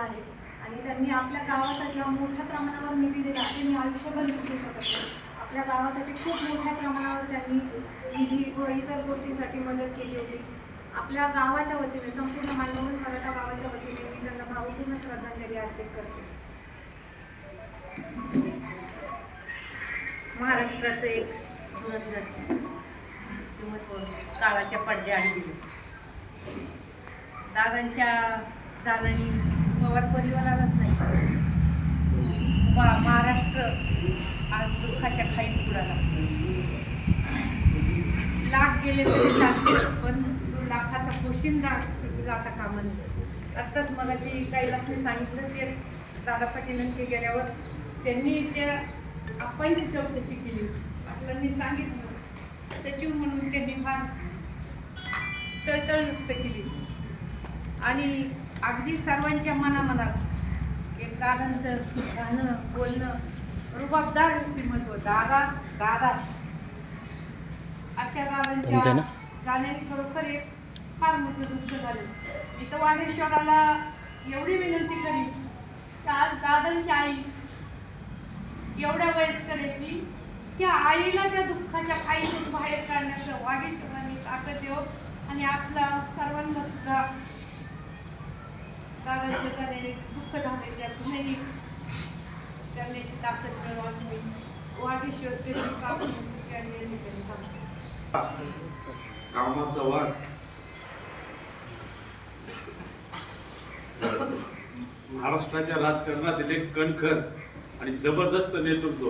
आहे आणि त्यांनी आपल्या गावासाठी हा मोठ्या प्रमाणावर निधी दिला ते मी आयुष्यभर विसरू शकत नाही. आपल्या गावासाठी खूप मोठ्या प्रमाणावर त्यांनी निधी व इतर गोष्टींसाठी मदत केली होती. आपल्या गावाच्या वतीने संपूर्ण मालवण मराठा गावाच्या वतीने मी त्यांना भावपूर्ण श्रद्धांजली अर्पित करते. महाराष्ट्राचं एक काळाच्या पडद्याआड दिले. दादांच्या जाण्याने पवार परिवारालाच नाही, महाराष्ट्र आज दुःखाच्या खाईत बुडाला. लाख गेले तरी चालते, पण तो लाखाचा पोशिंदा जाता कामा नये. आत्ताच मगाशी कैलासने सांगितलं की दादा पाटीलांचे गेल्यावर त्यांनी त्या आपांची चौकशी केली. आपल्याला सांगितलं सचिव म्हणून त्यांनी फार तळतळ व्यक्त केली आणि अगदी सर्वांच्या मनामनात एक दादांचं गाणं बोलणं रुबाबदार व्यक्तिमत्व दादाच अशा दादांच्या गाण्याने खरोखर एक फार मोठं दुःख झालं. इथं वागेश्वराला एवढी विनंती करी की आज दादांची आई एवढ्या वयस्कर आहे की त्या आईला त्या दुःखाच्या खाईतून बाहेर काढण्याचं वागेश्वरांनी ताकद देव आणि आपला सर्वांना सुद्धा दादांच्या जाण्याने दुःख झाले त्यातूनही करण्याची ताकद मिळवा असं मी वागेश्वरचे कामाचा वाद महाराष्ट्राच्या राजकारणातील एक कणखर आणि जबरदस्त नेतृत्व,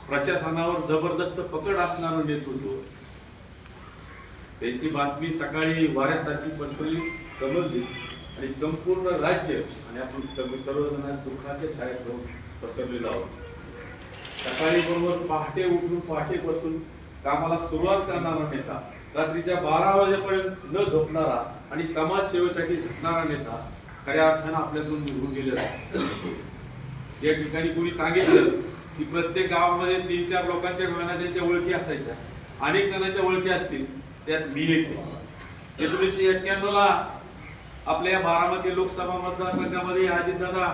प्रशासनावर जबरदस्त पकड असणारं नेतृत्व. त्यांची बातमी सकाळी वाऱ्यासाठी पसरली समजली आणि संपूर्ण राज्य आणि आपण सर्वजण दुःखाच्या छायेत पसरलेलो आहोत. सकाळी बरोबर पहाटे उठून पहाटेपासून कामाला सुरुवात करणारा नेता, रात्रीच्या 12 वाजेपर्यंत न झोपणारा आणि समाजसेवेसाठी झटणारा नेता खऱ्या अर्थानं आपल्यातून निघून गेलेला आहे. या ठिकाणी कोणी सांगितलं की प्रत्येक गावामध्ये 3-4 लोकांच्या डोळ्यांना त्यांच्या ओळखी असायच्या, अनेक जणांच्या ओळखी असतील, त्यात मी एक. 1991ला आपल्या या बारामती लोकसभा मतदारसंघामध्ये अजितदादा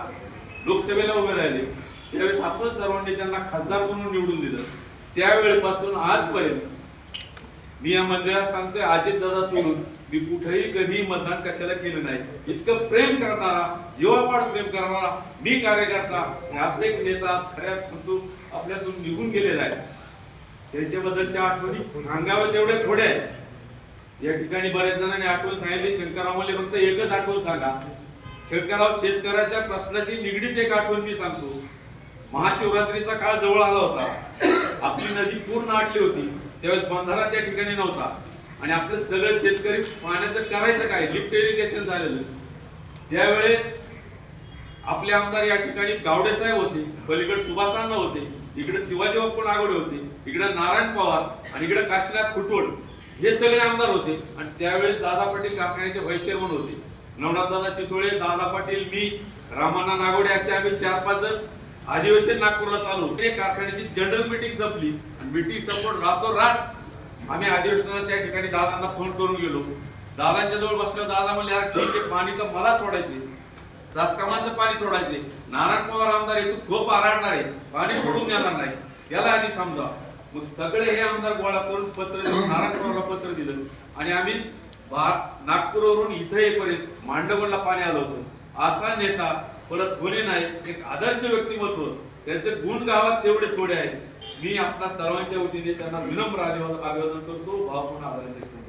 लोकसभेला उभे राहिले. त्यावेळेस आपण सर्वांनी त्यांना खासदार म्हणून निवडून दिलं. त्यावेळेपासून आजपर्यंत मी या मंदिरात सांगतोय, अजितदादा सोडून मी कुठेही कधी मतदान कशाला केलं नाही. इतकं प्रेम करणारा, जीवापाड प्रेम करणारा मी कार्यकर्ता, असं एक नेता खऱ्या आपल्यातून निघून गेलेला आहे. त्यांच्याबद्दलच्या आठवणी सांगाव्या तेवढ्या थोड्या आहेत. या ठिकाणी बऱ्याच जणांनी आठवण सांगितली. शंकरराव मला फक्त एकच आठवण सांगा. शंकरराव शेतकऱ्याच्या प्रश्नाशी निगडीत एक आठवण मी सांगतो. महाशिवरात्रीचा काळ जवळ आला होता. आपली नदी पूर्ण आटली होती. त्यावेळेस बंधारा त्या ठिकाणी नव्हता आणि आपले सगळे शेतकरी पाण्याचं करायचं काय, लिफ्ट इरिगेशन झालेलं. त्यावेळेस आपले आमदार या ठिकाणी गावडे साहेब होते, पलीकडे सुभाषांना होते, इकडे शिवाजी बापू नागोडे होते, इकडे नारायण पवार आणि इकडे काशीनाथ खुटवड, हे सगळे आमदार होते. आणि त्यावेळेस दादा पाटील कारखान्याचे व्हाईस चेअरमन होते. नवनाथदादा शितोळे, दादा पाटील, मी, रामाना नागोडे असे आम्ही 4-5 जण अधिवेशन नागपूरला चालू. कारखान्याची जनरल मीटिंग संपली आणि मीटिंग संपून रातोरात आम्ही अधिवेशनाला त्या ठिकाणी दादांना फोन करून गेलो. दादांच्या जवळ बसलो. दादा म्हणले, यार ठीक आहे, पाणी तर मला सोडायचे, सासकामाचं पाणी सोडायचे, नारायण पवार आमदार आहे, तू खूप आराडणार आहे, पाणी सोडून देणार नाही, त्याला आधी समजा. मग सगळे हे आमदार गोळा करून पत्र दिलं, नारायण पवारला पत्र दिलं आणि आम्ही नागपूरवरून इथं येईपर्यंत मांडवला पाणी आलं होतं. असा नेता परत होणे नाही. एक आदर्श व्यक्तिमत्व, त्यांचे गुण गावात तेवढे थोडे आहेत. मी आपल्या सर्वांच्या वतीने त्यांना विनम्र अभिवादन करतो, भावपूर्ण आदर देतो.